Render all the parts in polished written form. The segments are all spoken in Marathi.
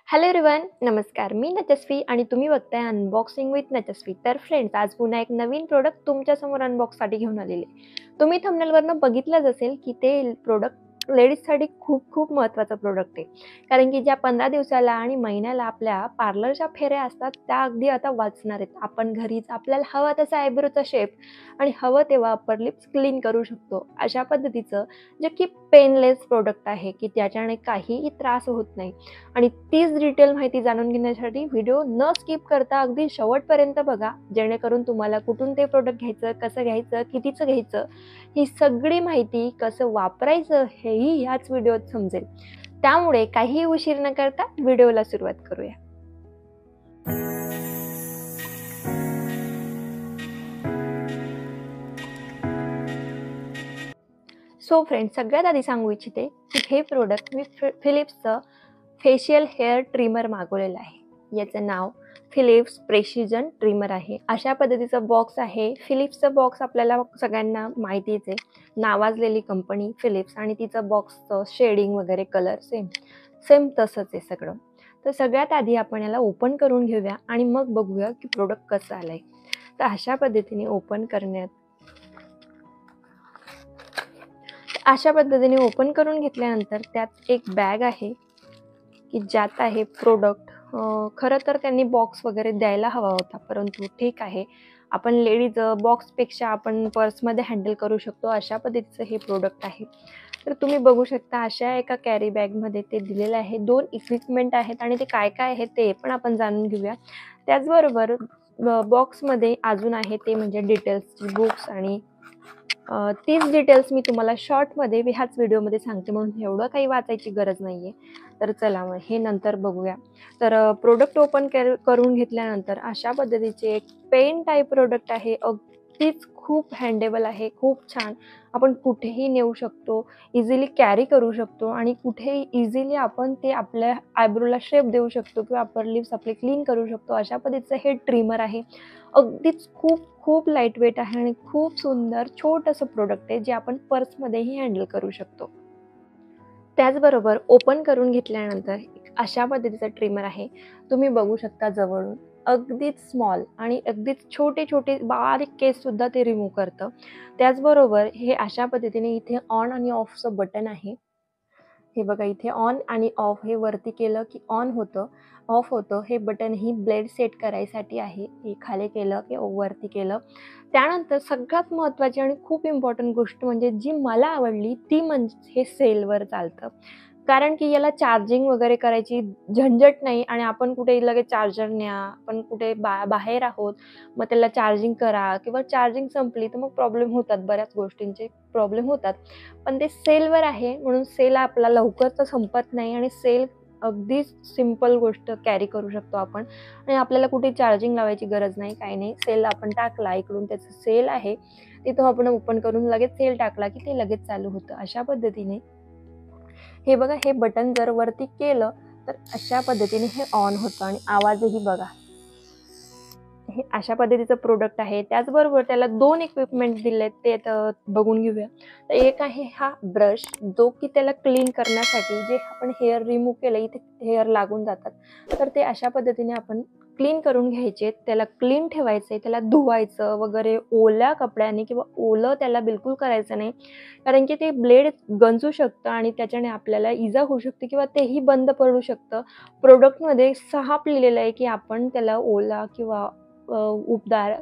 हॅलो एव्हरीवन, नमस्कार. मी नचस्वी आणि तुम्ही बघताय अनबॉक्सिंग विथ नचस्वी. तर फ्रेंड्स, आज पुन्हा एक नवीन प्रोडक्ट तुमच्यासमोर अनबॉक्ससाठी घेऊन आलेले. तुम्ही थंबनेलवरनं बघितलंच असेल की ते प्रोडक्ट लेडीजसाठी खूप खूप महत्त्वाचं प्रोडक्ट आहे. कारण की ज्या 15 दिवसाला आणि महिन्याला आपल्या पार्लरच्या फेऱ्या असतात त्या अगदी आता वाचणार आहेत. आपण घरीच आपल्याला हवा तसा आयब्रोचा शेप आणि हवं तेव्हा अप्पर लिप्स क्लीन करू शकतो. अशा पद्धतीचं जे की पेनलेस प्रोडक्ट आहे की त्याच्याने काहीही त्रास होत नाही. आणि तीच डिटेल माहिती जाणून घेण्यासाठी व्हिडिओ न स्किप करता अगदी शेवटपर्यंत बघा, जेणेकरून तुम्हाला कुठून ते प्रोडक्ट घ्यायचं, कसं घ्यायचं, कितीचं घ्यायचं, ही सगळी माहिती कसं वापरायचं हेही ह्याच व्हिडिओत समजेल. त्यामुळे काहीही उशीर न करता व्हिडिओला सुरुवात करूया. सो फ्रेंड्स, सगळ्यात आधी सांगू इच्छिते की हे प्रोडक्ट मी फिलिप्सचं फेशियल हेअर ट्रिमर मागवलेलं आहे. याचं नाव फिलिप्स प्रेसिजन ट्रिमर आहे. अशा पद्धतीचं बॉक्स आहे. फिलिप्सचं बॉक्स आपल्याला सगळ्यांना माहितीच आहे. नावाजलेली कंपनी फिलिप्स आणि तिचं बॉक्सचं शेडिंग वगैरे कलर सेम तसंच आहे सगळं. तर सगळ्यात आधी आपण याला ओपन करून घेऊया आणि मग बघूया की प्रोडक्ट कसं आलं आहे. तर अशा पद्धतीने ओपन करून घेतल्यानंतर त्यात एक बॅग आहे की ज्यात आहे प्रोडक्ट. खरं तर त्यांनी बॉक्स वगैरे द्यायला हवा होता, परंतु ठीक आहे, आपण लेडीज बॉक्सपेक्षा आपण पर्समध्ये हँडल करू शकतो अशा पद्धतीचं हे प्रोडक्ट आहे. तर तुम्ही बघू शकता अशा एका कॅरी बॅगमध्ये ते दिलेलं आहे. 2 इक्विपमेंट आहेत आणि ते काय काय आहे ते पण आपण जाणून घेऊया. त्याचबरोबर बॉक्समध्ये अजून आहे ते म्हणजे डिटेल्सची बुक्स आणि तीच डिटेल्स मी तुम्हाला शॉर्टमध्ये ह्याच व्हिडिओमध्ये सांगते, म्हणून एवढं काही वाचायची गरज नाही आहे. तर चला मग हे नंतर बघूया. तर प्रोडक्ट ओपन करून घेतल्यानंतर अशा पद्धतीचे एक पेन टाईप प्रोडक्ट आहे. अगदीच खूप हँडेबल आहे, खूप छान. आपण कुठेही नेऊ शकतो, इझिली कॅरी करू शकतो आणि कुठेही इझिली आपण ते आपल्या आयब्रोला शेप देऊ शकतो किंवा अप्पर लिप्स आपले क्लीन करू शकतो. अशा पद्धतीचं हे ट्रिमर आहे. अगदीच खूप खूप लाईट वेट आहे आणि खूप सुंदर छोटंसं प्रोडक्ट आहे जे आपण पर्समध्येही हँडल करू शकतो. त्याचबरोबर ओपन करून घेतल्यानंतर अशा पद्धतीचं ट्रिमर आहे. तुम्ही बघू शकता जवळून अगदीच स्मॉल आणि अगदीच छोटे छोटे बारीक केससुद्धा ते रिमूव्ह करतं. त्याचबरोबर हे अशा पद्धतीने इथे ऑन आणि ऑफचं बटन आहे. हे बघा, इथे ऑन आणि ऑफ हे वरती केलं की ऑन होतं, ऑफ होतं. हे बटन ही ब्लेड सेट करायसाठी आहे. हे खाली केलं की वरती केलं. त्यानंतर सगळ्यात महत्त्वाची आणि खूप इम्पॉर्टंट गोष्ट म्हणजे जी मला आवडली ती म्हणजे हे सेलवर चालतं. कारण की याला चार्जिंग वगैरे करायची झंझट नाही आणि आपण कुठे लगेच चार्जर न्या, आपण कुठे बाहेर आहोत, मग त्याला चार्जिंग करा किंवा चार्जिंग संपली तर मग प्रॉब्लेम होतात, बऱ्याच गोष्टींचे प्रॉब्लेम होतात. पण ते सेलवर आहे म्हणून सेल आपला लवकर तर संपत नाही आणि सेल अगदी सिंपल गोष्ट कॅरी करू शकतो आपण आणि आपल्याला कुठे चार्जिंग लावायची गरज नाही, काही नाही. सेल आपण टाकला, इकडून त्याचं सेल आहे तिथं आपण ओपन करून लगेच सेल टाकला की ते लगेच चालू होतं. अशा पद्धतीने हे बघा, हे बटन जर वरती केलं तर अशा पद्धतीने हे ऑन होतं आणि आवाजही बघा. हे अशा पद्धतीचं प्रोडक्ट आहे. त्याचबरोबर त्याला 2 इक्विपमेंट दिलेत ते बघून घेऊया. तर एक आहे हा ब्रश, जो की त्याला क्लीन करण्यासाठी जे आपण हेअर रिमूव्ह केलं इथे हेअर लागून जातात, तर ते अशा पद्धतीने आपण क्लीन करून घ्यायचे. त्याला क्लीन ठेवायचे, त्याला धुवायचं वगैरे ओल्या कपड्याने किंवा ओलं त्याला बिलकुल करायचं नाही, कारण की ते ब्लेड गंजू शकतं आणि त्याच्याने आपल्याला इजा होऊ शकते किंवा तेही बंद पडू शकतं. प्रोडक्टमध्ये साफ लिहिलेलं आहे की आपण त्याला ओला किंवा उबदार,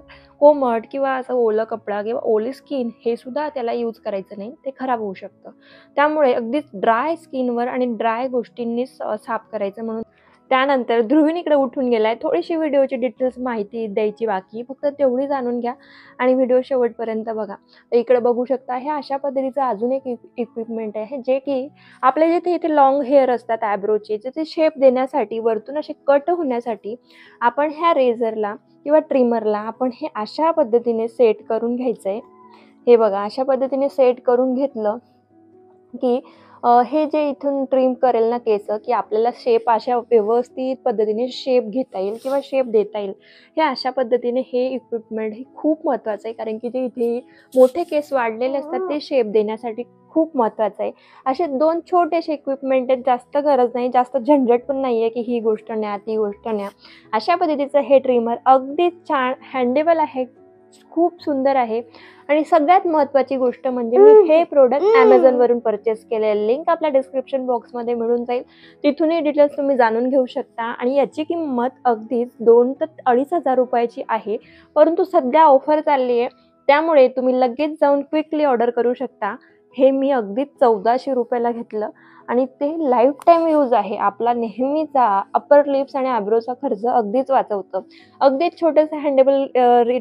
कोमट किंवा असं ओलं कपडा किंवा ओली स्किन हे सुद्धा त्याला यूज करायचं नाही, ते खराब होऊ शकतं. त्यामुळे अगदीच ड्राय स्किनवर आणि ड्राय गोष्टींनीच साफ करायचं. म्हणून त्यानंतर ध्रुवीन इकडे उठून गेलाय. थोडीशी व्हिडिओची डिटेल्स माहिती द्यायची बाकी, फक्त तेवढी जाणून घ्या आणि व्हिडिओ शेवटपर्यंत बघा. तर इकडे बघू शकता हे अशा पद्धतीचं अजून एक इक्विपमेंट आहे जे की आपल्या जिथे इथे लॉंग हेअर असतात आयब्रोचे, जे ते शेप देण्यासाठी वरतून असे कट होण्यासाठी आपण ह्या रेझरला किंवा ट्रिमरला आपण हे अशा पद्धतीने सेट करून घ्यायचं आहे. हे बघा, अशा पद्धतीने सेट करून घेतलं की हे जे इथून ट्रिम करेल ना केस, की आपल्याला शेप अशा व्यवस्थित पद्धतीने शेप घेता येईल किंवा शेप देता येईल. हे अशा पद्धतीने हे इक्विपमेंट हे खूप महत्त्वाचं आहे, कारण की जे इथे मोठे केस वाढलेले असतात ते शेप देण्यासाठी खूप महत्त्वाचं आहे. असे 2 छोटेसे इक्विपमेंट आहेत, जास्त गरज नाही, जास्त झंझट पण नाही आहे की ही गोष्ट न्या, ती गोष्ट न्या. अशा पद्धतीचं हे ट्रिमर अगदी छान हँडेबल आहे, खूप सुंदर आहे. आणि सगळ्यात महत्त्वाची गोष्ट म्हणजे मी हे प्रोडक्ट Amazonवरून परचेस केले आहे. लिंक आपल्या डिस्क्रिप्शन बॉक्समध्ये मिळून जाईल. तिथूनही डिटेल्स तुम्ही जाणून घेऊ शकता आणि याची किंमत अगदीच 2 ते 2,500 रुपयाची आहे. परंतु सध्या ऑफर चालली आहे, त्यामुळे तुम्ही लगेच जाऊन क्विकली ऑर्डर करू शकता. हे मी अगदीच 1400 रुपयाला घेतलं आणि ते लाईफ टाईम यूज आहे. आपला नेहमीचा अपर लिप्स आणि आयब्रोचा खर्च अगदीच वाचवतं. अगदीच छोटंसं हँडेबल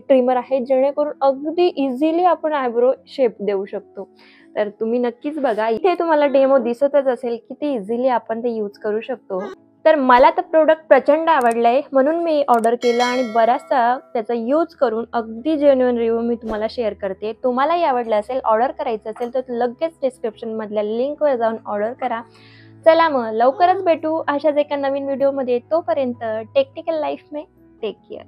ट्रिमर आहे, जेणेकरून अगदी इझिली आपण आयब्रो शेप देऊ शकतो. तर तुम्ही नक्कीच बघा. इथे तुम्हाला डेमो दिसतच असेल किती इझिली आपण ते यूज करू शकतो. तर मला तर प्रोडक्ट प्रचंड आवडलं आहे, म्हणून मी ऑर्डर केलं आणि बराचसा त्याचा यूज करून अगदी जेन्युइन रिव्ह्यू मी तुम्हाला शेअर करते. तुम्हालाही आवडलं असेल, ऑर्डर करायचं असेल तर लगेच डिस्क्रिप्शनमधल्या लिंकवर जाऊन ऑर्डर करा. चला मग लवकरच भेटू अशाच एका नवीन व्हिडिओमध्ये. तोपर्यंत टेक्निकल लाईफ में टेक केअर.